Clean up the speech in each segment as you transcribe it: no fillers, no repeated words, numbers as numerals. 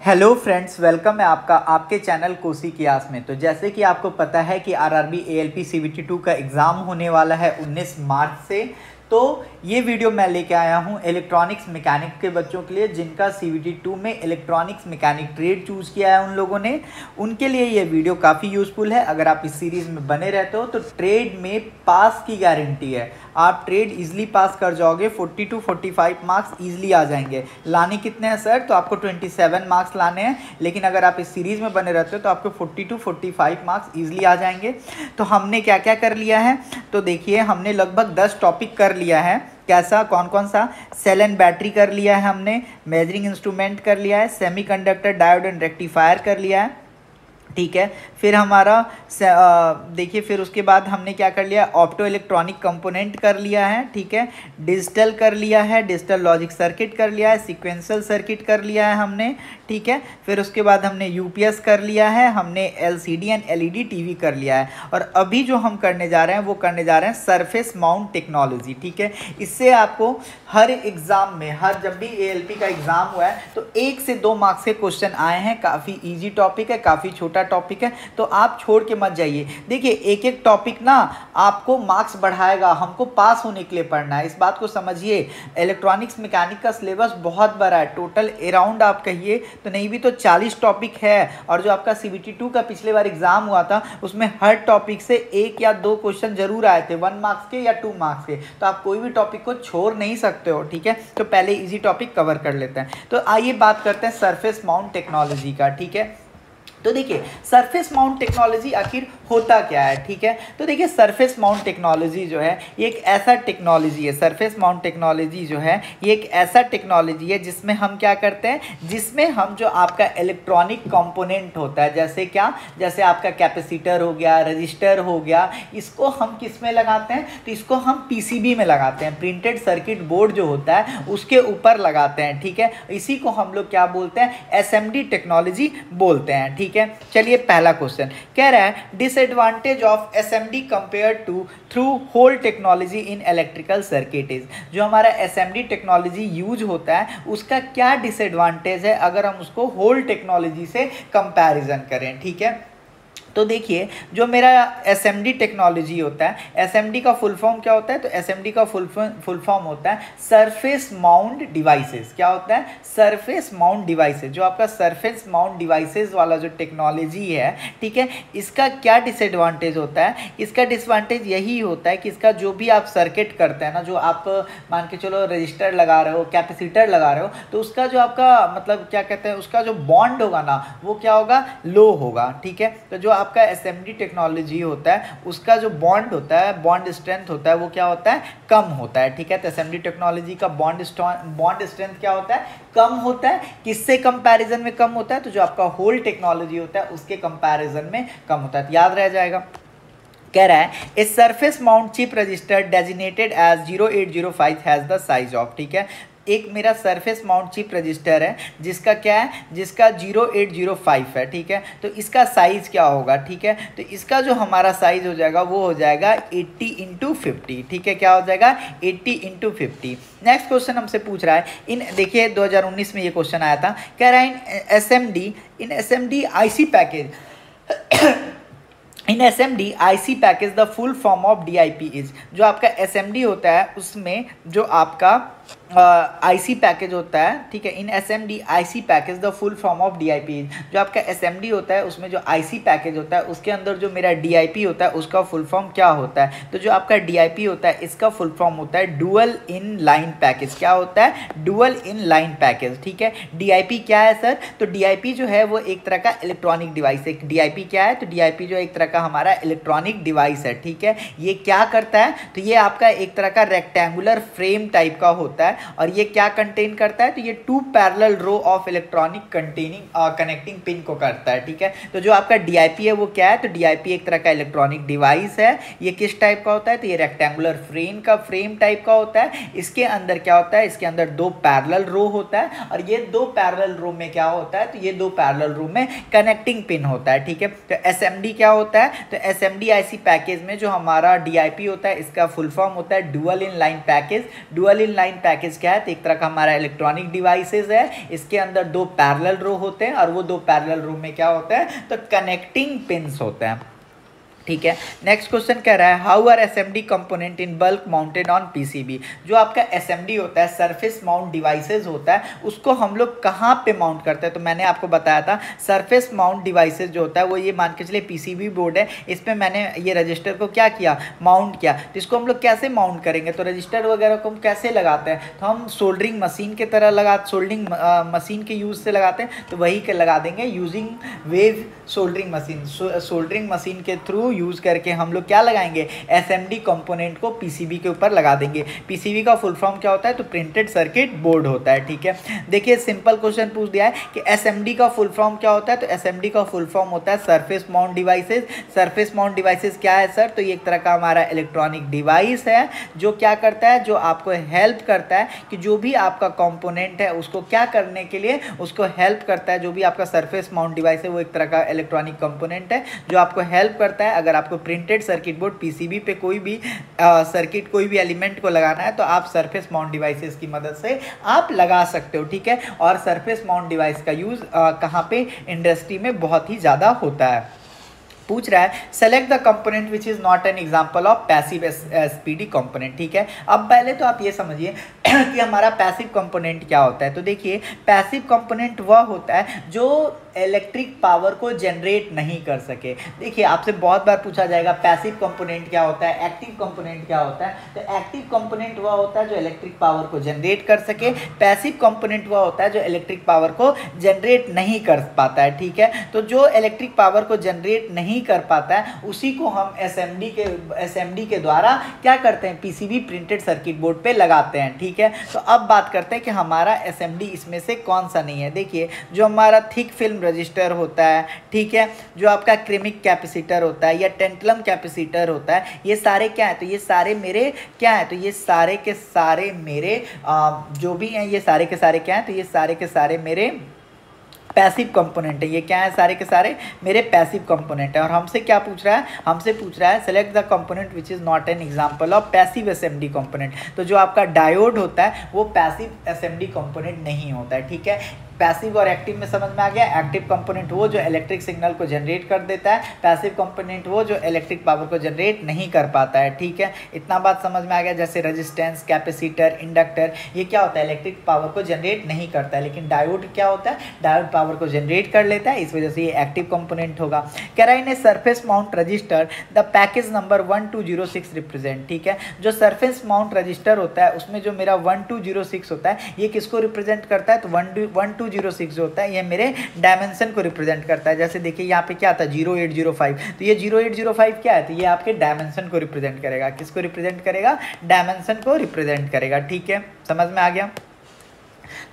Hello friends, welcome है आपका आपके चैनल कोसी कियास में। तो जैसे कि आपको पता है कि आरआरबी एएलपी सीबीटी 2 का एग्ज़ाम होने वाला है 19 मार्च से। तो ये वीडियो मैं लेके आया हूँ इलेक्ट्रॉनिक्स मैकेनिक के बच्चों के लिए, जिनका सीबीटी 2 में इलेक्ट्रॉनिक्स मैकेनिक ट्रेड चूज़ किया है उन लोगों ने। उनके लिए ये वीडियो काफ़ी यूज़फुल है। अगर आप इस सीरीज़ में बने रहते हो तो ट्रेड में पास की गारंटी है। आप ट्रेड इजीली पास कर जाओगे, 40 to 45 मार्क्स इजीली आ जाएंगे। लाने कितने हैं सर? तो आपको 27 मार्क्स लाने हैं, लेकिन अगर आप इस सीरीज़ में बने रहते हो तो आपको 40 to 45 मार्क्स इजीली आ जाएंगे। तो हमने क्या क्या कर लिया है, तो देखिए हमने लगभग 10 टॉपिक कर लिया है। कैसा, कौन कौन सा? सेल एंड बैटरी कर लिया है हमने, मेजरिंग इंस्ट्रूमेंट कर लिया है, सेमीकंडक्टर, डायोड एंड रेक्टिफायर कर लिया है, ठीक है। फिर हमारा देखिए, फिर उसके बाद हमने क्या कर लिया, ऑप्टो इलेक्ट्रॉनिक कंपोनेंट कर लिया है, ठीक है। डिजिटल कर लिया है, डिजिटल लॉजिक सर्किट कर लिया है, सीक्वेंशियल सर्किट कर लिया है हमने, ठीक है। फिर उसके बाद हमने यूपीएस कर लिया है, हमने एलसीडी एंड एलईडी टीवी कर लिया है। और अभी जो हम करने जा रहे हैं वो करने जा रहे हैं सरफेस माउंट टेक्नोलॉजी, ठीक है। इससे आपको हर एग्जाम में, जब भी एएलपी का एग्जाम हुआ है तो 1 से 2 मार्क्स के क्वेश्चन आए हैं। काफ़ी ईजी टॉपिक है, काफ़ी छोटा टॉपिक है, तो आप छोड़ के मत जाइए। देखिए, एक एक टॉपिक ना आपको मार्क्स बढ़ाएगा, हमको पास होने के लिए पढ़ना है, इस बात को समझिए। इलेक्ट्रॉनिक्स मैकेनिक का सिलेबस बहुत बड़ा है, टोटल अराउंड आप कहिए तो नहीं भी तो 40 टॉपिक है। और जो आपका सीबीटी 2 का पिछले बार एग्जाम हुआ था उसमें हर टॉपिक से 1 या 2 क्वेश्चन जरूर आए थे, 1 मार्क्स के या 2 मार्क्स के। तो आप कोई भी टॉपिक को छोड़ नहीं सकते हो, ठीक है। तो पहले इजी टॉपिक कवर कर लेते हैं। तो आइए बात करते हैं सरफेस माउंट टेक्नोलॉजी का, ठीक है। तो देखिए, सरफेस माउंट टेक्नोलॉजी आखिर होता क्या है, ठीक है। तो देखिए, सरफेस माउंट टेक्नोलॉजी जो है ये एक ऐसा टेक्नोलॉजी है, सरफेस माउंट टेक्नोलॉजी जो है ये एक ऐसा टेक्नोलॉजी है जिसमें हम क्या करते हैं, जिसमें हम जो आपका इलेक्ट्रॉनिक कंपोनेंट होता है, जैसे क्या, जैसे आपका कैपेसिटर हो गया, रजिस्टर हो गया, इसको हम किस में लगाते हैं, तो इसको हम पीसीबी में लगाते हैं, प्रिंटेड सर्किट बोर्ड जो होता है उसके ऊपर लगाते हैं, ठीक है। इसी को हम लोग क्या बोलते हैं, एसएमडी टेक्नोलॉजी बोलते हैं, ठीक है। चलिए, पहला क्वेश्चन कह रहा है disadvantage of SMD compare to through hole technology in electrical circuit. जो हमारा एसएमडी टेक्नोलॉजी यूज होता है उसका क्या डिसएडवांटेज है अगर हम उसको होल टेक्नोलॉजी से कंपैरिजन करें, ठीक है। तो देखिए, जो मेरा एसएमडी टेक्नोलॉजी होता है, एसएमडी का फुल फॉर्म क्या होता है, तो एसएमडी का फुल फॉर्म होता है सरफेस माउंट डिवाइसेस। क्या होता है? Surface mount devices. जो आपका सरफेस माउंट डिवाइसेस वाला जो टेक्नोलॉजी है, ठीक है, इसका क्या डिसएडवांटेज होता है? इसका डिसएडवांटेज यही होता है कि इसका जो भी आप सर्किट करते हैं ना, जो आप मान के चलो रजिस्टर लगा रहे हो, कैपेसिटर लगा रहे हो, तो उसका जो आपका मतलब क्या कहते हैं, उसका जो बॉन्ड होगा ना वो क्या होगा, लो होगा, ठीक है। तो जो आपका एसएमडी टेक्नोलॉजी होता है उसका जो बॉन्ड होता है, बॉन्ड स्ट्रेंथ होता है, वो क्या होता है, कम होता है, ठीक है। तो एसएमडी टेक्नोलॉजी का बॉन्ड स्ट्रेंथ क्या होता है, कम होता है। किससे कंपैरिजन में कम होता है? तो जो आपका होल टेक्नोलॉजी होता है उसके कंपैरिजन में कम होता है। तो याद रह जाएगा। कह रहा है a surface mount chip resistor designated as 0805 has the size of, ठीक है। एक मेरा सरफेस माउंट चिप रजिस्टर है जिसका क्या है, जिसका 0805 है, ठीक है। तो इसका साइज क्या होगा, ठीक है। तो इसका जो हमारा साइज हो जाएगा वो हो जाएगा 80 × 50, ठीक है। क्या हो जाएगा, 80 × 50। नेक्स्ट क्वेश्चन हमसे पूछ रहा है देखिए 2019 में ये क्वेश्चन आया था। कह रहा है in SMD IC package in SMD IC package the full form of DIP is. जो आपका एसएमडी होता है उसमें जो आपका आईसी पैकेज होता है, ठीक है। In SMD IC package the full form of DIP is. जो आपका एसएमडी होता है उसमें जो आईसी पैकेज होता है उसके अंदर जो मेरा डीआईपी होता है उसका फुल फॉर्म क्या होता है? तो जो आपका डीआईपी होता है इसका फुल फॉर्म होता है डुअल इन लाइन पैकेज। क्या होता है? डुअल इन लाइन पैकेज, ठीक है। डीआईपी क्या है सर? तो डीआईपी जो है वो एक तरह का इलेक्ट्रॉनिक डिवाइस है। डीआईपी क्या है? तो डीआईपी जो एक तरह का हमारा इलेक्ट्रॉनिक डिवाइस है, ठीक है। ये क्या करता है? तो ये आपका एक तरह का रेक्टेंगुलर फ्रेम टाइप का होता है और ये क्या कंटेन करता है? तो ये 2 parallel row of electronic connecting pin को करता है, ठीक है। तो जो आपका डीआईपी है वो क्या है? तो डीआईपी एक तरह का इलेक्ट्रॉनिक डिवाइस है। ये किस टाइप का होता है? तो ये रेक्टेंगुलर फ्रेम टाइप का होता है। इसके अंदर क्या होता है? इसके अंदर 2 पैरेलल रो होता है और ये 2 पैरेलल रो में क्या होता है? तो ये 2 पैरेलल रो में कनेक्टिंग पिन होता है, ठीक है। तो एसएमडी क्या होता है? तो एसएमडी आईसी पैकेज में जो हमारा डीआईपी होता है इसका फुल फॉर्म होता है dual in line package. Dual in line package क्या है, तो एक तरह का हमारा इलेक्ट्रॉनिक डिवाइसेस है, इसके अंदर दो पैरेलल रो होते हैं और वो दो पैरेलल रो में क्या होता है, तो कनेक्टिंग पिंस होते हैं, ठीक है। नेक्स्ट क्वेश्चन कह रहा है how are SMD component in bulk mounted on PCB. जो आपका एसएमडी होता है, सरफेस माउंट डिवाइसेस होता है, उसको हम लोग कहाँ पे माउंट करते हैं, तो मैंने आपको बताया था सरफेस माउंट डिवाइसेस जो होता है वो ये मान के चलिए पीसीबी बोर्ड है, इसमें मैंने ये रजिस्टर को क्या किया, माउंट किया। तो इसको हम लोग कैसे माउंट करेंगे, तो रजिस्टर वगैरह को हम कैसे लगाते हैं, तो हम सोल्डरिंग मशीन की तरह सोल्डरिंग मशीन के यूज़ से लगाते हैं, तो वही के लगा देंगे using wave soldering machine. Soldering machine के थ्रू यूज़ करके हम लोग क्या लगाएंगे, एसएमडी कंपोनेंट को पीसीबी के ऊपर लगा देंगे। पीसीबी का फुल फॉर्म क्या होता है, तो प्रिंटेड सर्किट बोर्ड होता है, ठीक है। देखिए सिंपल क्वेश्चन पूछ दिया है कि एसएमडी का फुल फॉर्म क्या होता है, तो एसएमडी का फुल फॉर्म होता है surface mount devices. Surface mount devices क्या है सर, तो ये एक तरह का हमारा इलेक्ट्रॉनिक डिवाइस है जो क्या करता है, जो आपको हेल्प करता है कि जो भी आपका कंपोनेंट है उसको क्या करने के लिए उसको हेल्प करता है। जो भी आपका सरफेस माउंट डिवाइस है वो एक तरह का इलेक्ट्रॉनिक कंपोनेंट है जो आपको हेल्प करता है। अगर आपको प्रिंटेड सर्किट बोर्ड पीसीबी पे कोई भी सर्किट कोई भी एलिमेंट को लगाना है तो आप सरफेस माउंट डिवाइसेस की मदद से आप लगा सकते हो, ठीक है। और सरफेस माउंट डिवाइस का यूज़ कहाँ पे, इंडस्ट्री में बहुत ही ज़्यादा होता है। पूछ रहा है select the component which is not an example of passive SPD component, ठीक है। अब पहले तो आप ये समझिए कि हमारा पैसिव कंपोनेंट क्या होता है। तो देखिए पैसिव कंपोनेंट वह होता है जो इलेक्ट्रिक पावर को जनरेट नहीं कर सके। देखिए आपसे बहुत बार पूछा जाएगा पैसिव कंपोनेंट क्या होता है, एक्टिव कंपोनेंट क्या होता है। तो एक्टिव कंपोनेंट वह होता है जो इलेक्ट्रिक पावर को जनरेट कर सके, पैसिव कंपोनेंट वह होता है जो इलेक्ट्रिक पावर को जनरेट नहीं कर पाता है, ठीक है। तो जो इलेक्ट्रिक पावर को जनरेट नहीं कर पाता है उसी को हम एसएमडी के द्वारा क्या करते हैं, पीसीबी प्रिंटेड सर्किट बोर्ड पे लगाते हैं, ठीक है। तो अब बात करते हैं कि हमारा एसएमडी इसमें से कौन सा नहीं है। देखिए जो हमारा थिक फिल्म रजिस्टर होता है, ठीक है, जो आपका क्रेमिक कैपेसिटर होता है या टेंटलम कैपेसिटर होता है, ये सारे क्या है, तो ये सारे मेरे क्या है, तो ये सारे के सारे मेरे जो भी हैं ये सारे के सारे क्या है, तो ये सारे के सारे मेरे पैसिव कंपोनेंट है। ये क्या है, सारे के सारे मेरे पैसिव कंपोनेंट है। और हमसे क्या पूछ रहा है, हमसे पूछ रहा है select the component which is not an example of passive SMD component. तो जो आपका डायोड होता है वो पैसिव एसएमडी कंपोनेंट नहीं होता है, ठीक है। पैसिव और एक्टिव में समझ में आ गया। एक्टिव कंपोनेंट वो जो इलेक्ट्रिक सिग्नल को जनरेट कर देता है, पैसिव कंपोनेंट वो जो इलेक्ट्रिक पावर को जनरेट नहीं कर पाता है, ठीक है। इतना बात समझ में आ गया। जैसे रेजिस्टेंस, कैपेसिटर, इंडक्टर, ये क्या होता है, इलेक्ट्रिक पावर को जनरेट नहीं करता है, लेकिन डायोड क्या होता है, डायोड पावर को जनरेट कर लेता है, इस वजह से ये एक्टिव कंपोनेंट होगा। कह रहा है इन surface mount register the package number 1206 represent, ठीक है। जो सरफेस माउंट रजिस्टर होता है उसमें जो मेरा 1206 होता है ये किसको रिप्रेजेंट करता है, तो 1206 जो होता है ये मेरे डायमेंशन को रिप्रेजेंट करता है। जैसे देखिए यहाँ पे क्या था 0805, तो ये 0805 क्या है, तो ये आपके डायमेंशन को रिप्रेजेंट करेगा। किसको रिप्रेजेंट करेगा, डायमेंशन को रिप्रेजेंट करेगा, ठीक है। समझ में आ गया।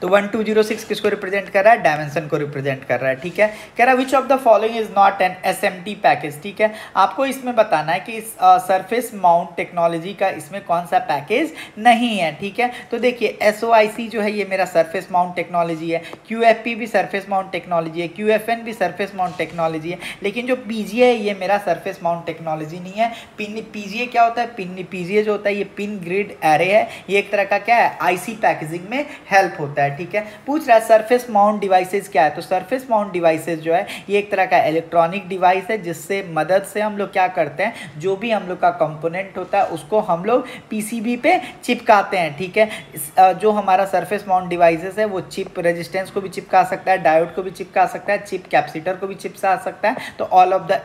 तो 1206 किसको रिप्रेजेंट कर रहा है, डायमेंशन को रिप्रेजेंट कर रहा है, ठीक है। कह रहा है which of the following is not an SMT package, ठीक है। आपको इसमें बताना है कि इस सरफेस माउंट टेक्नोलॉजी का इसमें कौन सा पैकेज नहीं है, ठीक है। तो देखिए एसओआईसी जो है ये मेरा सरफेस माउंट टेक्नोलॉजी है, क्यूएफपी भी सरफेस माउंट टेक्नोलॉजी है, क्यूएफएन भी सरफेस माउंट टेक्नोलॉजी है, लेकिन जो पीजीए है ये मेरा सरफेस माउंट टेक्नोलॉजी नहीं है। पीजीए क्या होता है, पीजीए जो होता है ये पिन ग्रिड एरे है, ये एक तरह का क्या है, आईसी पैकेजिंग में हेल्प होता है, ठीक है। पूछ रहा है सरफेस माउंट डिवाइसेस क्या है, तो सरफेस माउंट डिवाइसेस जो है ये एक तरह का इलेक्ट्रॉनिक डिवाइस है जिससे मदद से हम लोग क्या करते हैं, जो भी हम लोग का कंपोनेंट होता है उसको हम लोग पीसीबी पे चिपकाते हैं, ठीक है। जो हमारा सरफेस माउंट डिवाइसेस है वो चिप रेजिस्टेंस को भी चिपका सकता है, डायोड को भी चिपका सकता है, चिप कैपेसिटर को भी चिपका सकता है, तो ऑल ऑफ द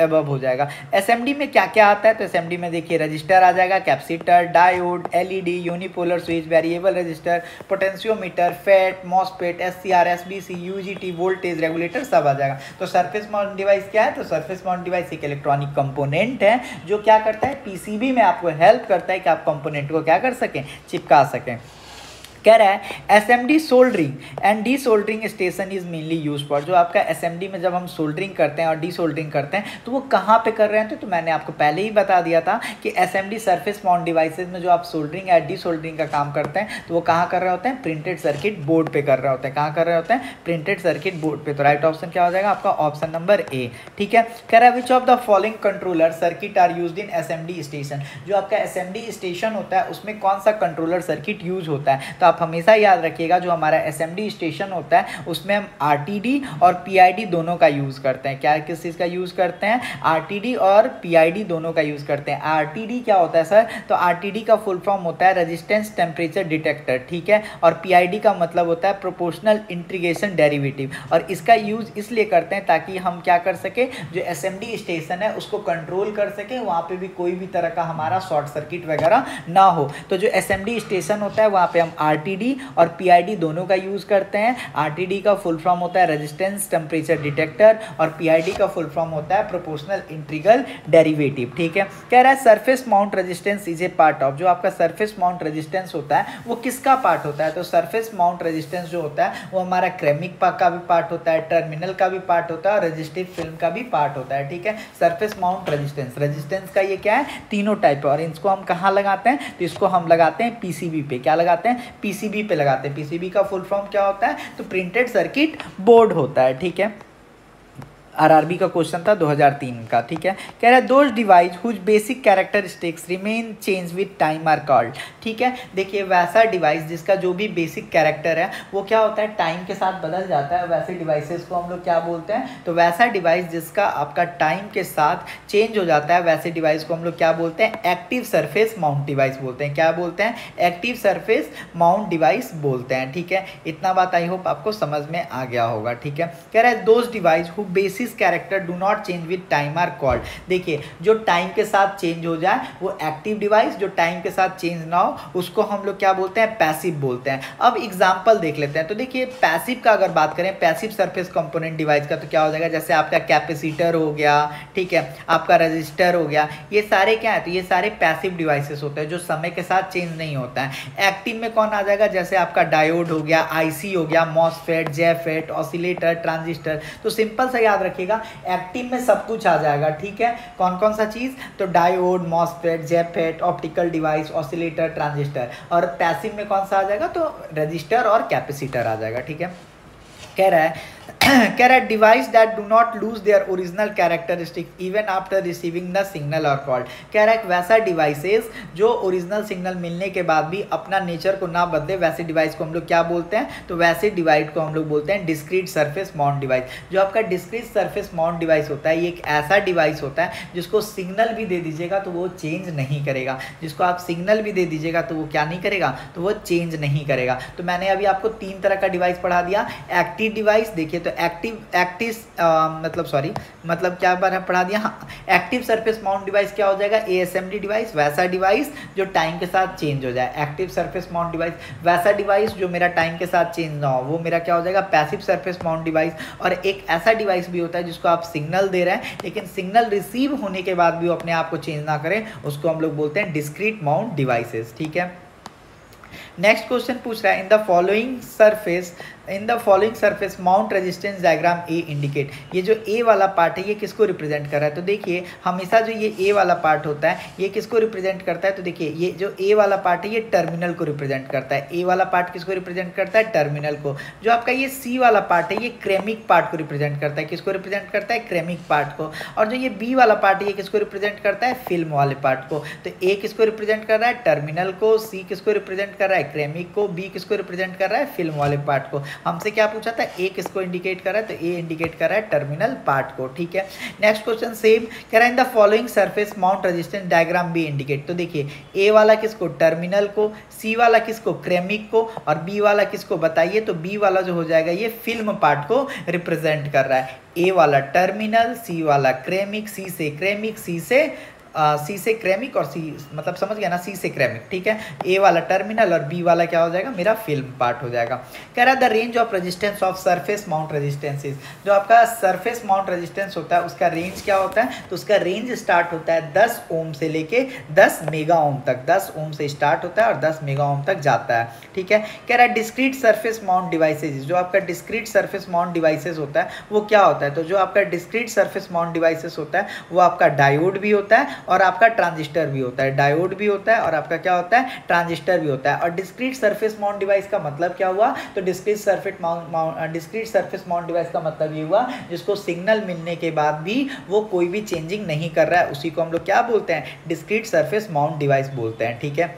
अबव हो जाएगा। एसएमडी में क्या क्या आता है, तो एसएमडी में देखिए रजिस्टर आ जाएगा, capacitor, diode, LED, unipolar switch, variable register, potentiometer, FET, MOSFET, SCR, SBC, UJT, voltage regulator सब आ जाएगा। तो सरफेस माउंट डिवाइस क्या है, तो सरफेस माउंट डिवाइस एक इलेक्ट्रॉनिक कंपोनेंट है जो क्या करता है, पीसीबी में आपको हेल्प करता है कि आप कंपोनेंट को क्या कर सकें, चिपका सकें। कह रहा है SMD soldering and D soldering station is mainly use for. जो आपका एसएमडी में जब हम सोल्डरिंग करते हैं और डी सोल्डरिंग करते हैं तो वो कहाँ पे कर रहे हैं, तो मैंने आपको पहले ही बता दिया था कि एसएमडी सरफेस माउंट डिवाइसेज में जो आप सोल्डरिंग या डी सोल्डरिंग का काम करते हैं तो वो कहाँ कर रहे होते हैं, प्रिंटेड सर्किट बोर्ड पे कर रहे होते हैं। कहाँ कर रहे होते हैं, प्रिंटेड सर्किट बोर्ड पे। तो राइट ऑप्शन क्या हो जाएगा आपका, ऑप्शन नंबर ए। ठीक है, कह रहा है which of the following controller circuit are used in SMD station. जो आपका एसएमडी स्टेशन होता है उसमें कौन सा कंट्रोलर सर्किट यूज होता है, तो आप हमेशा याद रखिएगा जो हमारा एसएमडी स्टेशन होता है उसमें हम आरटीडी और पीआईडी दोनों का यूज करते हैं। क्या किस चीज़ का यूज करते हैं, आरटीडी और पीआईडी दोनों का यूज करते हैं। आरटीडी क्या होता है सर, तो आरटीडी का फुल फॉर्म होता है रेजिस्टेंस टेम्परेचर डिटेक्टर। ठीक है, और पीआईडी का मतलब होता है प्रोपोर्शनल इंटीग्रेशन डेरिवेटिव। और इसका यूज इसलिए करते हैं ताकि हम क्या कर सके, जो एसएमडी स्टेशन है उसको कंट्रोल कर सके, वहाँ पे भी कोई भी तरह का हमारा शॉर्ट सर्किट वगैरह ना हो। तो जो एसएमडी स्टेशन होता है वहाँ पे हम आरटीडी और पीआईडी दोनों का यूज करते हैं। आरटीडी का फुल फॉर्म होता है रेजिस्टेंस टेम्परेचर डिटेक्टर और पीआईडी का फुल फॉर्म होता है प्रोपोर्शनल इंटीग्रल डेरिवेटिव। ठीक है, कह रहा है surface mount resistance is a part of. जो आपका सरफेस माउंट रेजिस्टेंस होता है वो किसका पार्ट होता है, तो सरफेस माउंट रेजिस्टेंस जो होता है वो हमारा क्रेमिक का भी पार्ट होता है, टर्मिनल का भी पार्ट होता है और रेजिस्टिव फिल्म का भी पार्ट होता है। ठीक है, सरफेस माउंट रेजिस्टेंस का ये क्या है, तीनों टाइप है। और इसको हम कहाँ लगाते हैं, तो इसको हम लगाते हैं पीसीबी पे। क्या लगाते हैं, पीसीबी पे लगाते हैं। पीसीबी का फुल फॉर्म क्या होता है, तो प्रिंटेड सर्किट बोर्ड होता है। ठीक है, आरआरबी का क्वेश्चन था 2003 का। ठीक है, कह रहा है those device whose basic characteristics remain change with time are called. ठीक है, देखिए वैसा डिवाइस जिसका जो भी बेसिक कैरेक्टर है वो क्या होता है, टाइम के साथ बदल जाता है, वैसे डिवाइसेस को हम लोग क्या बोलते हैं, तो वैसा डिवाइस जिसका आपका टाइम के साथ चेंज हो जाता है वैसे डिवाइस को हम लोग क्या बोलते हैं, एक्टिव सरफेस माउंट डिवाइस बोलते हैं। क्या बोलते हैं, एक्टिव सरफेस माउंट डिवाइस बोलते हैं। ठीक है, इतना बात आई होप आपको समझ में आ गया होगा। ठीक है, कह रहा है those device who basis character do not change with time are called. देखिए जो टाइम के साथ चेंज हो जाए वो एक्टिव डिवाइस, जो टाइम के साथ चेंज ना हो उसको हम लोग क्या बोलते हैं, पैसिव बोलते हैं। अब एग्जांपल देख लेते हैं। तो देखिए पैसिव का अगर बात करें, पैसिव सरफेस कंपोनेंट डिवाइस का, तो क्या हो जाएगा, जैसे आपका कैपेसिटर हो गया, ठीक है, आपका रजिस्टर हो गया, ये सारे क्या है, तो ये सारे पैसिव डिवाइसेस होते हैं जो समय के साथ चेंज नहीं होता है। एक्टिव में कौन आ जाएगा, जैसे आपका डायोड हो गया, आईसी हो गया, मॉसफेट, जेफेट, ऑसिलेटर, ट्रांजिस्टर। तो सिंपल सा याद रखिएगा एक्टिव में सब कुछ आ जाएगा। ठीक है, कौन कौन सा चीज, तो diode, MOSFET, JFET, optical device, oscillator, transistor. और पैसिव में कौन सा आ जाएगा, तो रजिस्टर और कैपेसिटर आ जाएगा। ठीक है, कह रहा है कह रहा है device that do not lose their original characteristic even after receiving the signal और कॉल्ड। कह रहा है वैसा डिवाइसेस जो ओरिजिनल सिग्नल मिलने के बाद भी अपना नेचर को ना बदले, वैसे डिवाइस को हम लोग क्या बोलते हैं, तो वैसे डिवाइस को हम लोग बोलते हैं डिस्क्रीट सरफेस माउंट डिवाइस। जो आपका डिस्क्रीट सरफेस माउंट डिवाइस होता है ये एक ऐसा डिवाइस होता है जिसको सिग्नल भी दे दीजिएगा तो वो चेंज नहीं करेगा। जिसको आप सिग्नल भी दे दीजिएगा तो वो क्या नहीं करेगा, तो वो चेंज नहीं करेगा। तो मैंने अभी आपको 3 तरह का डिवाइस पढ़ा दिया। एक्टिव डिवाइस, देखिए तो मतलब क्या पढ़ा दिया, हाँ, एक्टिव सरफेस माउंट डिवाइस क्या हो जाएगा, एएसएमडी डिवाइस, वैसा डिवाइस जो टाइम के साथ चेंज हो जाए। एक्टिव सरफेस माउंट डिवाइस, वैसा डिवाइस जो मेरा टाइम के साथ चेंज ना हो, वो मेरा क्या हो जाएगा, पैसिव सरफेस माउंट डिवाइस। और एक ऐसा डिवाइस भी होता है जिसको आप सिग्नल दे रहे हैं लेकिन सिग्नल रिसीव होने के बाद भी वो अपने आप को चेंज ना करें, उसको हम लोग बोलते हैं डिस्क्रीट माउंट डिवाइसेस। ठीक है, नेक्स्ट क्वेश्चन पूछ रहा है in the following surface mount resistance diagram A indicate. ये जो ए वाला पार्ट है ये किसको रिप्रेजेंट कर रहा है, तो देखिए हमेशा जो ये ए वाला पार्ट होता है ये किसको रिप्रेजेंट करता है, तो देखिए ये जो ए वाला पार्ट है ये टर्मिनल को रिप्रेजेंट करता है। ए वाला पार्ट किसको रिप्रेजेंट करता है, टर्मिनल को। जो आपका ये सी वाला पार्ट है ये क्रेमिक पार्ट को रिप्रेजेंट करता है, किसको रिप्रेजेंट करता है, क्रेमिक पार्ट को। और जो ये बी वाला पार्ट है ये किसको रिप्रेजेंट करता है, फिल्म वाले पार्ट को। तो ए किसको रिप्रेजेंट कर रहा है, टर्मिनल को, सी किसको रिप्रेजेंट कर रहा है, क्रेमिक को, बी किसको रिप्रेजेंट कर रहा है, फिल्म वाले पार्ट को। हमसे क्या पूछा था, ए किसको इंडिकेट कर रहा है, तो ए इंडिकेट कर रहा है टर्मिनल पार्ट को। ठीक है, नेक्स्ट क्वेश्चन सेम कह रहा है in the following surface mount resistance diagram be indicate. तो देखिए ए वाला किसको, टर्मिनल को, सी वाला किसको, क्रेमिक को, और बी वाला किसको बताइए, तो बी वाला जो हो जाएगा ये फिल्म पार्ट को रिप्रेजेंट कर रहा है। ए वाला टर्मिनल, सी वाला क्रेमिक, सी से सी से क्रेमिक और सी मतलब समझ गया ना, सी से क्रेमिक, ठीक है। ए वाला टर्मिनल और बी वाला क्या हो जाएगा, मेरा फिल्म पार्ट हो जाएगा। कह रहा है the range of resistance of surface mount resistances, जो आपका सरफेस माउंट रेजिस्टेंस होता है उसका रेंज क्या होता है, तो उसका रेंज स्टार्ट होता है 10 ओम से लेके 10 मेगा ओम तक, 10 ओम से स्टार्ट होता है और 10 मेगा ओम तक जाता है, ठीक है। कह रहा है डिस्क्रीट सरफेस माउंट डिवाइसेज, जो आपका डिस्क्रीट सरफेस माउंट डिवाइसेज होता है वो क्या होता है, तो जो आपका डिस्क्रीट सरफेस माउंट डिवाइसेज होता है वो आपका डायोड भी होता है और आपका ट्रांजिस्टर भी होता है, डायोड भी होता है और आपका क्या होता है, ट्रांजिस्टर भी होता है। और डिस्क्रीट सरफेस माउंट डिवाइस का मतलब क्या हुआ, तो डिस्क्रीट सरफेस माउंट डिवाइस का मतलब ये हुआ जिसको सिग्नल मिलने के बाद भी वो कोई भी चेंजिंग नहीं कर रहा है, उसी को हम लोग क्या बोलते हैं, डिस्क्रीट सरफेस माउंट डिवाइस बोलते हैं, ठीक है।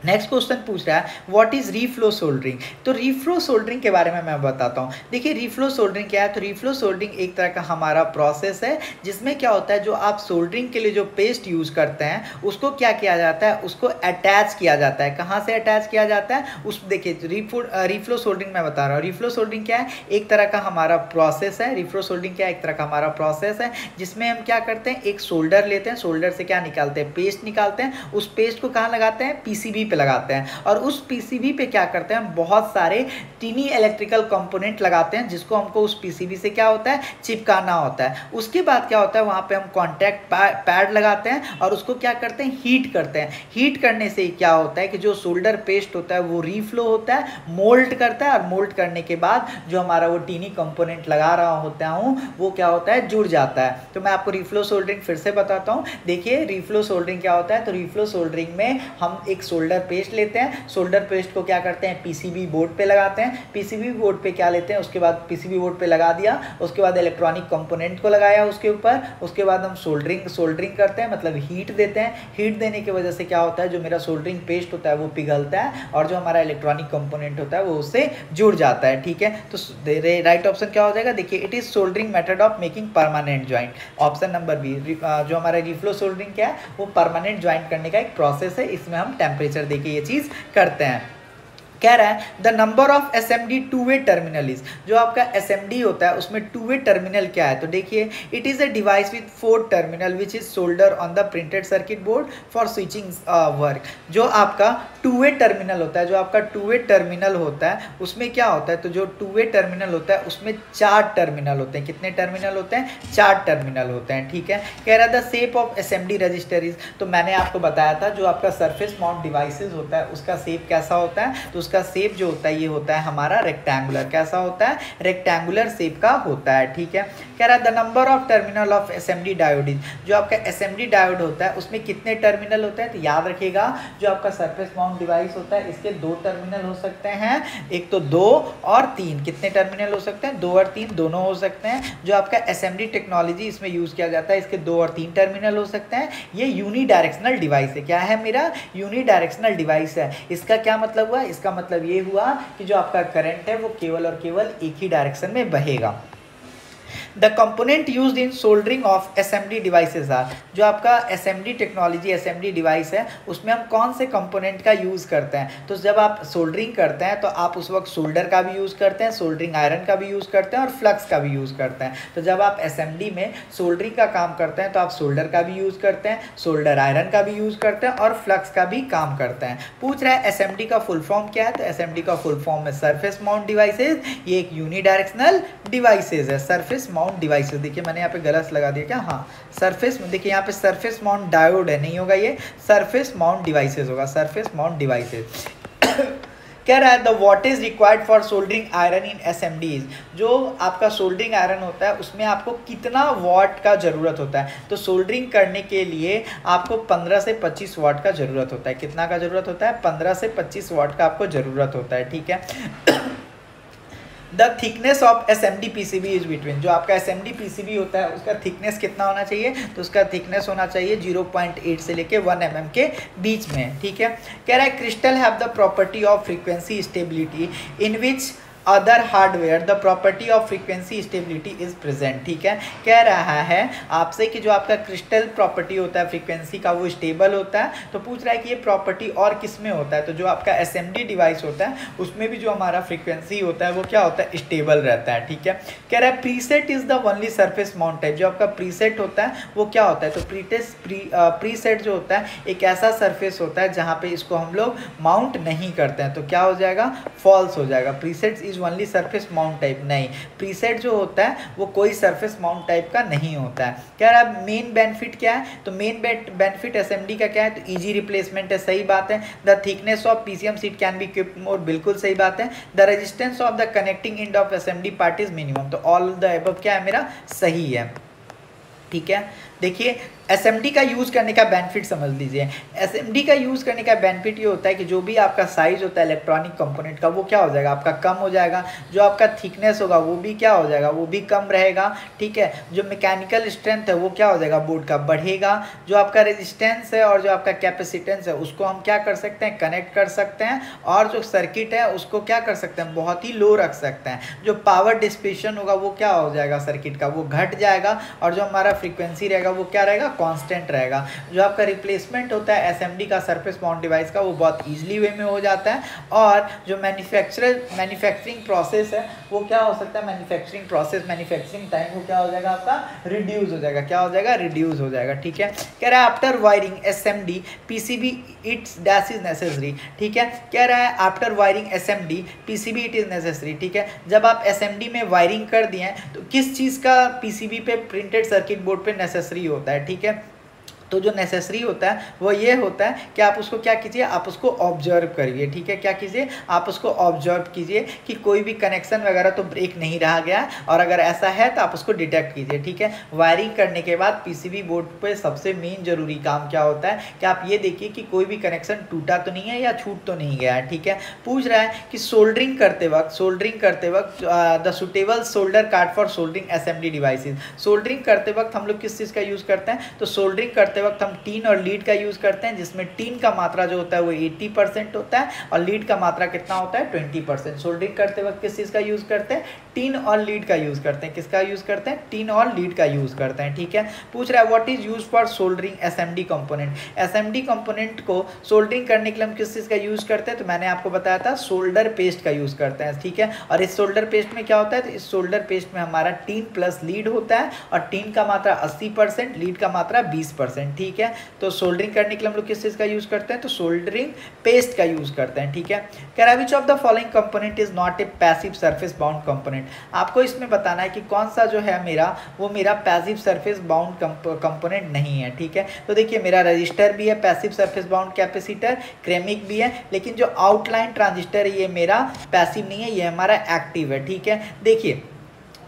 नेक्स्ट क्वेश्चन पूछ रहा है व्हाट इज रीफ्लो सोल्डरिंग, तो रीफ्लो सोल्डरिंग के बारे में मैं बताता हूँ। देखिए रीफ्लो सोल्डरिंग क्या है, तो रीफ्लो सोल्डरिंग एक तरह का हमारा प्रोसेस है जिसमें क्या होता है, जो आप सोल्डरिंग के लिए जो पेस्ट यूज करते हैं उसको क्या किया जाता है, उसको अटैच किया जाता है। कहाँ से अटैच किया जाता है, उस देखिए रीफ्लो सोल्डरिंग मैं बता रहा हूँ। रीफ्लो सोल्डरिंग क्या है, एक तरह का हमारा प्रोसेस है। रीफ्लो सोल्डरिंग क्या है, एक तरह का हमारा प्रोसेस है जिसमें हम क्या करते हैं, एक सोल्डर लेते हैं, सोल्डर से क्या निकालते हैं, पेस्ट निकालते हैं। उस पेस्ट को कहाँ लगाते हैं, पीसीबी पे लगाते हैं और उस पीसीबी पे क्या करते हैं, बहुत सारे टीनी इलेक्ट्रिकल कंपोनेंट लगाते हैं जिसको हमको उस पीसीबी से क्या होता है, चिपकाना होता है। उसके बाद क्या होता है, वहाँ पे हम कॉन्टैक्ट पैड लगाते हैं और उसको क्या करते हैं, हीट करते हैं। हीट करने से क्या होता है कि जो सोल्डर पेस्ट होता है वो रीफ्लो होता है, मोल्ड करता है और मोल्ड करने के बाद जो हमारा वो टीनी कंपोनेंट लगा रहा होता हूँ वो क्या होता है, जुड़ जाता है। तो मैं आपको रीफ्लो सोल्डरिंग फिर से बताता हूँ। देखिए रीफ्लो सोल्डरिंग क्या होता है, तो रीफ्लो सोल्डरिंग में हम एक सोल्डर पेस्ट लेते हैं, सोल्डर पेस्ट को क्या करते हैं, पीसीबी बोर्ड पे लगाते हैं। पीसीबी बोर्ड पे क्या लेते हैं, उसके बाद पीसीबी बोर्ड पे लगा दिया, उसके बाद इलेक्ट्रॉनिक कंपोनेंट को लगाया उसके ऊपर, उसके बाद हम सोल्डरिंग करते हैं, मतलब हीट देते हैं। हीट देने की वजह से क्या होता है, जो मेरा सोल्डरिंग पेस्ट होता है वो पिघलता है और जो हमारा इलेक्ट्रॉनिक कंपोनेंट होता है वो उससे जुड़ जाता है, ठीक है। तो राइट ऑप्शन क्या हो जाएगा, देखिए it is soldering method of making permanent joint, option number B. जो हमारा रीफ्लो सोल्डरिंग क्या है, वो परमानेंट ज्वाइंट करने का एक प्रोसेस है, इसमें हम टेम्परेचर देके ये चीज करते हैं। कह रहा है the number of SMD two way terminal is, जो आपका एसएमडी होता है उसमें टू वे टर्मिनल क्या है, तो देखिए it is a device with 4 terminal which is solder on the printed circuit board for switching work. जो आपका टू वे टर्मिनल होता है, जो आपका टू वे टर्मिनल होता है उसमें क्या होता है, तो जो टू वे टर्मिनल होता है उसमें 4 टर्मिनल होते हैं। कितने टर्मिनल होते हैं, 4 टर्मिनल होते हैं, ठीक है। कह रहा है the shape of SMD register is, तो मैंने आपको बताया था जो आपका सरफेस माउंट डिवाइसेज होता है उसका शेप कैसा होता है, तो उसका शेप जो होता है ये होता है हमारा रेक्टेंगुलर। कैसा होता है, रेक्टेंगुलर शेप का होता है, ठीक है। कह रहा है the number of terminal of SMD diode is, जो आपका एसएमडी डायोड होता है उसमें कितने टर्मिनल होते हैं, तो याद रखिएगा जो आपका सरफेस माउंट डिवाइस होता है इसके 2 टर्मिनल हो सकते हैं, एक तो 2 और 3। कितने टर्मिनल हो सकते हैं, 2 और 3 दोनों हो सकते हैं। जो आपका एसएमडी टेक्नोलॉजी इसमें यूज किया जाता है इसके 2 और 3 टर्मिनल हो सकते हैं। ये यूनिडायरेक्शनल डिवाइस है, क्या है मेरा, यूनिडायरेक्शनल डिवाइस है। इसका क्या मतलब हुआ, इसका मतलब ये हुआ कि जो आपका करंट है वो केवल और केवल एक ही डायरेक्शन में बहेगा। The component used in soldering of SMD devices are, जो आपका एसएमडी टेक्नोलॉजी एसएमडी डिवाइस है उसमें हम कौन से कंपोनेंट का यूज़ करते हैं, तो जब आप सोल्डरिंग करते हैं तो आप उस वक्त सोल्डर का भी यूज़ करते हैं, सोल्डरिंग आयरन का भी यूज़ करते हैं और फ्लक्स का भी यूज़ करते हैं। तो जब आप एसएमडी में सोल्डरिंग का काम करते हैं तो आप सोल्डर का भी यूज़ करते हैं, सोल्डर आयरन का भी यूज़ करते हैं और फ्लक्स का भी काम करते हैं। पूछ रहा है एसएमडी का फुल फॉर्म क्या है, तो एसएमडी का फुल फॉर्म है सरफेस माउंट डिवाइसेज। ये एक यूनिडायरेक्शनल डिवाइसेज है, सरफेस माउंट डिवाइसेस। देखिए मैंने यहाँ पे गलत लगा दिया क्या, हाँ सरफेस में, देखिए यहाँ पे सरफेस माउंट डायोड है, नहीं होगा, ये सरफेस माउंट डिवाइसेस होगा, सरफेस माउंट डिवाइसेस। कह रहा है the watt is required for soldering iron in SMDs, जो आपका सोल्डरिंग आयरन होता है उसमें आपको कितना वाट का ज़रूरत होता है, तो सोल्डरिंग करने के लिए आपको 15 से 25 वाट का ज़रूरत होता है। कितना का ज़रूरत होता है, 15 से 25 वाट का आपको ज़रूरत होता है, ठीक है। The thickness of SMD PCB is between, जो आपका एसएमडी पीसीबी होता है उसका थिकनेस कितना होना चाहिए, तो उसका थिकनेस होना चाहिए 0.8 से लेके 1 mm के बीच में, ठीक है। कह रहा है crystal have the property of frequency stability in which other hardware the property of frequency stability is present. ठीक है, कह रहा है आपसे कि जो आपका क्रिस्टल प्रॉपर्टी होता है फ्रीक्वेंसी का वो स्टेबल होता है। तो पूछ रहा है कि ये प्रॉपर्टी और किस में होता है, तो जो आपका एसएमडी डिवाइस होता है उसमें भी जो हमारा फ्रीक्वेंसी होता है वो क्या होता है, स्टेबल रहता है। ठीक है, कह रहा है preset is the only surface mount type. जो आपका प्रीसेट होता है वो क्या होता है, तो प्रीसेट जो होता है एक ऐसा सरफेस होता है जहाँ पे इसको हम लोग माउंट नहीं करते हैं, तो क्या हो जाएगा, फॉल्स हो जाएगा। Preset is only surface mount type, नहीं, प्रीसेट जो होता है वो कोई सरफेस माउंट टाइप का नहीं होता है। कह रहा है मेन बेनिफिट क्या है, तो मेन बेनिफिट एसएमडी का क्या है, तो इजी रिप्लेसमेंट है, सही बात है। The thickness of PCM sheet can be equipped more, बिल्कुल सही बात है। The resistance of the connecting end of SMD part is minimum, तो ऑल द अबव क्या है मेरा, सही है। ठीक है, देखिए एसएमडी का यूज़ करने का बेनिफिट समझ लीजिए। एसएमडी का यूज़ करने का बेनिफिट ये होता है कि जो भी आपका साइज होता है इलेक्ट्रॉनिक कंपोनेंट का वो क्या हो जाएगा, आपका कम हो जाएगा। जो आपका थिकनेस होगा वो भी क्या हो जाएगा, वो भी कम रहेगा। ठीक है, जो मैकेनिकल स्ट्रेंथ है वो क्या हो जाएगा, बोर्ड का बढ़ेगा। जो आपका रेजिस्टेंस है और जो आपका कैपेसिटेंस है उसको हम क्या कर सकते हैं, कनेक्ट कर सकते हैं। और जो सर्किट है उसको क्या कर सकते हैं, बहुत ही लो रख सकते हैं। जो पावर डिसिपेशन होगा वो क्या हो जाएगा, सर्किट का वो घट जाएगा। और जो हमारा फ्रीक्वेंसी रहेगा वो क्या रहेगा, कांस्टेंट रहेगा। जो आपका रिप्लेसमेंट होता है एसएमडी का सरफेस माउंट डिवाइस का वो बहुत इजीली वे में हो जाता है। और जो मैन्युफैक्चरिंग प्रोसेस है वो क्या हो सकता है, मैन्युफैक्चरिंग टाइम वो क्या हो जाएगा, आपका रिड्यूस हो जाएगा। क्या हो जाएगा, रिड्यूस हो जाएगा। ठीक है, कह रहा है after wiring SMD PCB it's dash is necessary. ठीक है, कह रहा है after wiring SMD PCB it is necessary. ठीक है, जब आप एसएमडी में वायरिंग कर दिए हैं तो किस चीज़ का पीसीबी पे प्रिंटेड सर्किट बोर्ड पे नेसेसरी होता है। ठीक है, तो जो नेसेसरी होता है वो ये होता है कि आप उसको क्या कीजिए, आप उसको ऑब्जर्व करिए। ठीक है, क्या कीजिए, आप उसको ऑब्जर्व कीजिए कि कोई भी कनेक्शन वगैरह तो ब्रेक नहीं रहा गया, और अगर ऐसा है तो आप उसको डिटेक्ट कीजिए। ठीक है, वायरिंग करने के बाद पीसीबी बोर्ड पे सबसे मेन जरूरी काम क्या होता है कि आप ये देखिए कि कोई भी कनेक्शन टूटा तो नहीं है या छूट तो नहीं गया है। ठीक है, पूछ रहा है कि सोल्डरिंग करते वक्त the suitable solder card for soldering SMD devices. Soldering करते वक्त हम लोग किस चीज़ का यूज़ करते हैं, तो सोल्डरिंग करते वक्त हम टीन और लीड का यूज़ करते हैं, जिसमें टीन का मात्रा जो होता है वो 80% होता है और लीड का मात्रा कितना होता है, 20%। सोल्डरिंग करते वक्त किस चीज़ का यूज़ करते हैं, टीन और लीड का यूज़ करते हैं। किसका यूज़ करते हैं, टीन और लीड का यूज़ करते हैं। ठीक है, पूछ रहा है what is use for soldering SMD component. SMD component को सोल्डरिंग करने के लिए हम किस चीज़ का यूज़ करते हैं, तो मैंने आपको बताया था सोल्डर पेस्ट का यूज़ करते हैं। ठीक है, और इस सोल्डर पेस्ट में क्या होता है, तो इस सोल्डर पेस्ट में हमारा टीन प्लस लीड होता है और टीन का मात्रा 80%, लीड का मात्रा 20%। ठीक है, तो सोल्डरिंग करने के लिए हम लोग किस चीज़ का यूज़ करते हैं, तो सोल्डरिंग पेस्ट का यूज़ करते हैं। ठीक है, कह रहा है which of the following component is not a passive surface bound component. आपको इसमें बताना है कि कौन सा जो है मेरा पैसिव सरफेस बाउंड कंपोनेंट नहीं है। ठीक है, तो देखिए मेरा रजिस्टर भी है पैसिव सरफेस बाउंड कैपेसिटर, क्रेमिक भी है, लेकिन जो आउटलाइन ट्रांजिस्टर है ये मेरा पैसिव नहीं है, ये हमारा एक्टिव है। ठीक है, देखिए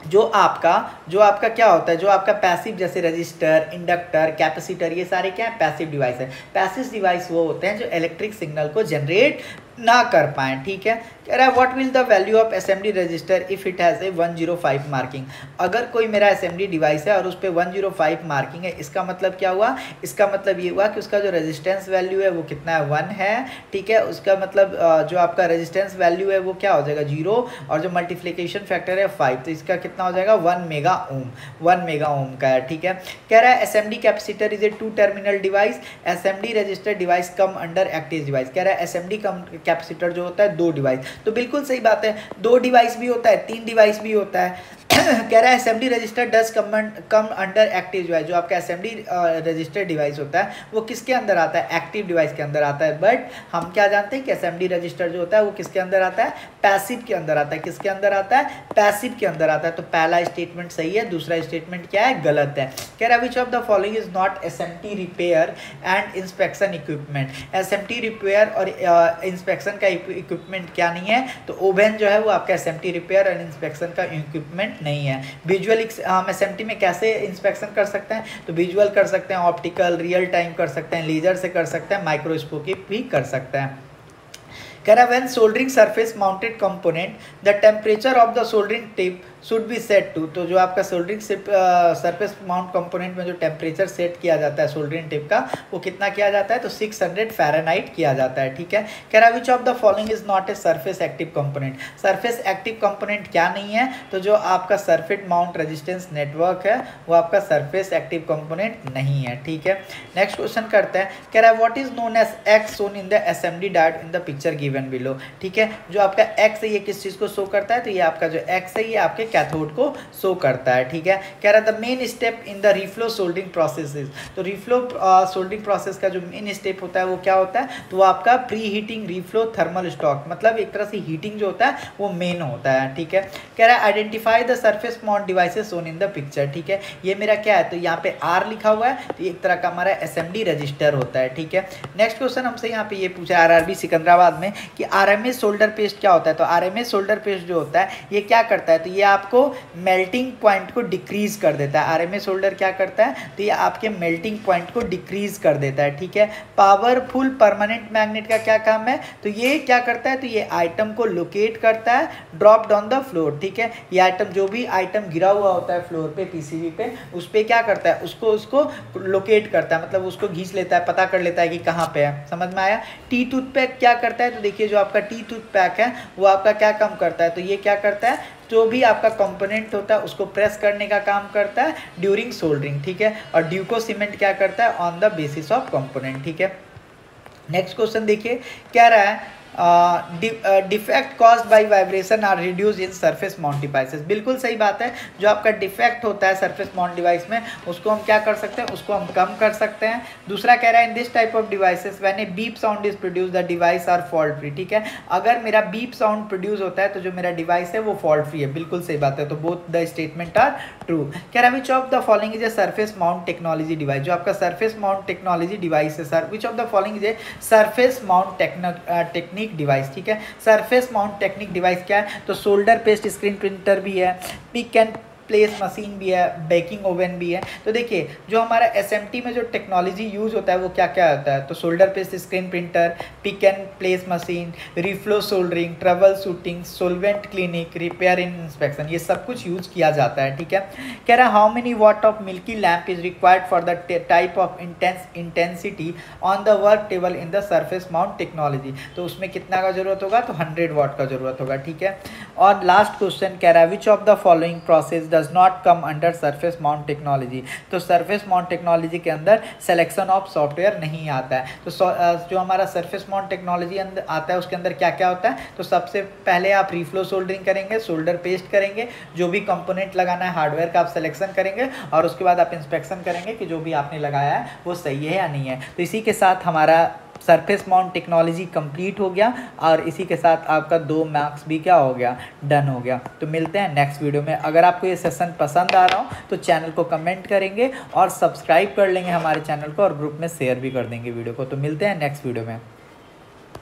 जो आपका क्या होता है, जो आपका पैसिव जैसे रजिस्टर, इंडक्टर, कैपेसिटर, ये सारे क्या है, पैसिव डिवाइस है। पैसिव डिवाइस वो होते हैं जो इलेक्ट्रिक सिग्नल को जनरेट ना कर पाएँ। ठीक है, कह रहा है what will the value of SMD register if it has a 105 marking. अगर कोई मेरा एसएमडी डिवाइस है और उस पर 105 मार्किंग है, इसका मतलब क्या हुआ, इसका मतलब ये हुआ कि उसका जो रेजिस्टेंस वैल्यू है वो कितना है, 1 है। ठीक है, उसका मतलब जो आपका रेजिस्टेंस वैल्यू है वो क्या हो जाएगा, 0, और जो मल्टीप्लिकेशन फैक्टर है 5, तो इसका कितना हो जाएगा, 1 मेगा ओम का है। ठीक है, कह रहा है SMD capacitor is a 2 terminal device, SMD register device come under active device. कह रहा है एसएमडी कैपेसिटर जो होता है 2 डिवाइस, तो बिल्कुल सही बात है, 2 डिवाइस भी होता है, 3 डिवाइस भी होता है। कह रहा है SMD register does come under active device. जो आपका एसएमडी रजिस्टर डिवाइस होता है वो किसके अंदर आता है, एक्टिव डिवाइस के अंदर आता है। बट हम क्या जानते हैं कि एसएमडी रजिस्टर जो होता है वो किसके अंदर आता है, पैसिव के अंदर आता है। किसके अंदर आता है, पैसिव के अंदर आता है। तो पहला स्टेटमेंट सही है, दूसरा स्टेटमेंट क्या है, गलत है। कह रहा है which of the following is not SMT repair and inspection equipment. SMT repair और इंस्पेक्शन का इक्विपमेंट क्या नहीं है, तो ओवेन जो है वो आपका एसएमटी रिपेयर और इंस्पेक्शन का इक्विपमेंट नहीं है। विजुअल हम एसएमटी में कैसे इंस्पेक्शन कर सकते हैं, तो विजुअल कर सकते हैं, ऑप्टिकल, रियल टाइम कर सकते हैं, लेजर से कर सकते हैं, माइक्रोस्कोपिक भी कर सकते हैं। कह रहा है when soldering surface mounted component the temperature of the soldering tip should be set to, तो जो आपका सोल्डरिंग सरफेस माउंट कंपोनेंट में जो टेम्परेचर सेट किया जाता है सोल्डरिंग टिप का, वो कितना किया जाता है, तो 600 फ़ारेनहाइट किया जाता है, ठीक है। कह रहा है which of the following is not a surface active component. Surface active component क्या नहीं है, तो जो आपका सरफेस माउंट रेजिस्टेंस नेटवर्क है वो आपका सरफेस एक्टिव कंपोनेंट नहीं है, ठीक है। नेक्स्ट क्वेश्चन करते हैं, कह रहा है what is known as X shown in the SMD diagram in the picture given below, ठीक है। जो आपका एक्स है ये किस चीज़ को शो करता है, तो ये आपका जो एक्स है ये आपके कैथोड को शो करता है, ठीक है। कह रहा है the main step in the reflow soldering process, तो रिफ्लो सोल्डरिंग प्रोसेस का जो मेन स्टेप होता है वो क्या होता है, तो वो आपका pre heating reflow thermal stock, मतलब एक तरह से हीटिंग जो होता है वो मेन होता है, ठीक है। कह रहा है identify the surface mount devices shown in the picture, ठीक है। ये मेरा क्या है, तो यहाँ पे आर लिखा हुआ है, तो एक तरह का हमारा एसएमडी रजिस्टर होता है, ठीक है। नेक्स्ट क्वेश्चन हमसे यहाँ पे ये पूछा आरआरबी सिकंदराबाद में कि आरएमएस सोल्डर पेस्ट क्या होता है, तो आरएमएस सोल्डर पेस्ट जो होता है ये क्या करता है, तो ये आपको मेल्टिंग पॉइंट को डिक्रीज कर देता है। आरएमएस सोल्डर क्या करता है, तो ये आपके मेल्टिंग पॉइंट को डिक्रीज कर देता है, ठीक है। पावरफुल परमानेंट मैग्नेट का क्या काम है, तो ये क्या करता है, तो ये आइटम को लोकेट करता है ड्रॉप डाउन द फ्लोर, ठीक है। ये आइटम जो भी आइटम गिरा हुआ होता है फ्लोर पे पीसीबी पे, उस पर क्या करता है, उसको लोकेट करता है, मतलब उसको घींच लेता है, पता कर लेता है कि कहाँ पे है, समझ में आया। टी टूथ पैक क्या करता है, तो देखिए जो आपका टी टूथ पैक है वो आपका क्या काम करता है, तो ये क्या करता है, जो भी आपका कंपोनेंट होता है उसको प्रेस करने का काम करता है ड्यूरिंग सोल्डरिंग, ठीक है। और ड्यूको सीमेंट क्या करता है, on the basis of component, ठीक है। नेक्स्ट क्वेश्चन देखिए, क्या रहा है defect caused by vibration are reduce in surface mount devices. बिल्कुल सही बात है, जो आपका डिफेक्ट होता है सरफेस माउंट डिवाइस में उसको हम क्या कर सकते हैं, उसको हम कम कर सकते हैं। दूसरा कह रहा है in this type of devices when a beep sound is produce the device are fault free, ठीक है। अगर मेरा बीप साउंड प्रोड्यूस होता है तो जो मेरा डिवाइस है वो फॉल्ट फ्री है, बिल्कुल सही बात है, तो both the statement are true. कह रहा है which of the following is a surface mount technology device, जो आपका सरफेस माउंट टेक्नोलॉजी डिवाइस है sir, which of the following is a surface mount technique device, ठीक है। सरफेस माउंट टेक्निक डिवाइस क्या है, तो सोल्डर पेस्ट स्क्रीन प्रिंटर भी है, पिक एंड प्लेस मशीन भी है, बेकिंग ओवन भी है। तो देखिए जो हमारा एसएमटी में जो टेक्नोलॉजी यूज होता है वो क्या क्या होता है, तो solder paste screen printer, pick and place machine, reflow soldering, trouble shooting, solvent clinic, repair in inspection, ये सब कुछ यूज किया जाता है, ठीक है। कह रहा है how many watt of milky lamp is required for the type of intensity on the work table in the surface mount technology, तो उसमें कितना का जरूरत होगा, तो 100 वाट का जरूरत होगा, ठीक है। और लास्ट क्वेश्चन कह रहा है which of the following process does not come under surface mount technology, तो सरफेस माउंट टेक्नोलॉजी के अंदर सिलेक्शन ऑफ सॉफ्टवेयर नहीं आता है। तो जो हमारा सरफेस माउंट टेक्नोलॉजी आता है उसके अंदर क्या क्या होता है, तो सबसे पहले आप रिफ्लो सोल्डरिंग करेंगे, सोल्डर पेस्ट करेंगे, जो भी कंपोनेंट लगाना है हार्डवेयर का आप सिलेक्शन करेंगे और उसके बाद आप इंस्पेक्शन करेंगे कि जो भी आपने लगाया है वो सही है या नहीं है। तो इसी के साथ हमारा सरफेस माउंट टेक्नोलॉजी कंप्लीट हो गया और इसी के साथ आपका 2 मार्क्स भी क्या हो गया, डन हो गया। तो मिलते हैं नेक्स्ट वीडियो में। अगर आपको ये सेशन पसंद आ रहा हो तो चैनल को कमेंट करेंगे और सब्सक्राइब कर लेंगे हमारे चैनल को और ग्रुप में शेयर भी कर देंगे वीडियो को। तो मिलते हैं नेक्स्ट वीडियो में।